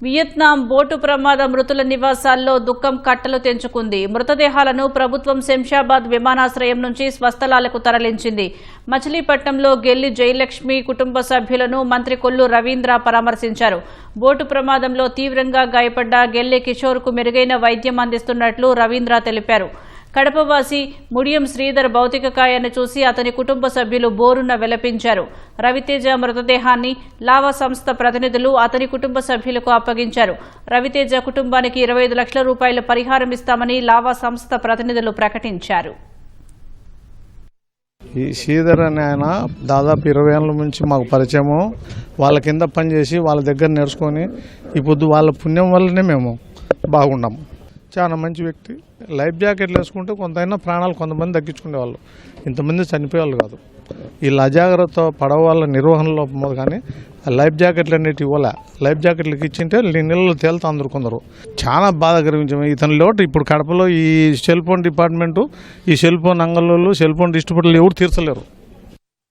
Vietnam boat ప్రమాద మృతుల నివాసాల్లో దుఃఖం కట్టలు తెంచుకుంది. మృతదేహాలను ప్రభుత్వం శంషాబాద్ విమానాశ్రయం నుంచి స్వస్థలాలకు తరలించింది. మచిలీపట్నంలో గెల్లి జయలక్ష్మి కుటుంబ సభ్యులను మంత్రి కొల్లు రవీంద్ర పరామర్శించారు. బోటు ప్రమాదంలో తీవ్రంగా గాయపడ్డ గెల్లి కిషోర్కు మెరుగైన వైద్యం అందిస్తున్నట్లు రవీంద్ర తెలిపారు. కడపవాసి ముడియం శ్రీధర్ భౌతిక కాయాన్ని చూసి అతని కుటుంబ సభ్యులు బోరున విలపించారు. రవితేజ మృతదేహాన్ని లావా సంస్థ ప్రతినిధులు అతని కుటుంబ సభ్యులకు అప్పగించారు. రవితేజ కుటుంబానికి 25 లక్షల రూపాయల పరిహారం ఇస్తామని లావా సంస్థ ప్రతినిధులు ప్రకటించారు. ఈ శ్రీధర్ అనే ఆయన దాదాపు 20 ఏళ్ళ నుంచి మాకు పరిచయము. వాళ్ళ కింద పనిచేసి వాళ్ళ దగ్గర నేర్చుకొని ఇప్పుడు వాళ్ళ పుణ్యం వల్లనే మేము బాగున్నాము. చాలా మంచి వ్యక్తి. లైఫ్ జాకెట్లు వేసుకుంటే కొంతైనా ప్రాణాలు కొంతమంది దక్కించుకునేవాళ్ళు, ఇంతమంది చనిపోయేవాళ్ళు కాదు. వీళ్ళు అజాగ్రత్త పడవ వాళ్ళ నిర్వహణలో కానీ లైఫ్ జాకెట్లు అనేవి ఇవ్వలే. లైఫ్ జాకెట్లకి ఇచ్చింటే నీళ్ళలో తేలుతా అందరు కొందరు. చాలా బాధ కలిగించాము. ఇతని లోటు ఇప్పుడు కడపలో ఈ సెల్ ఫోన్ డిపార్ట్మెంటు, ఈ సెల్ ఫోన్ అంగళ్ళు, సెల్ ఫోన్ డిస్ట్రిబ్యూటర్లు ఎవరు తీర్చలేరు.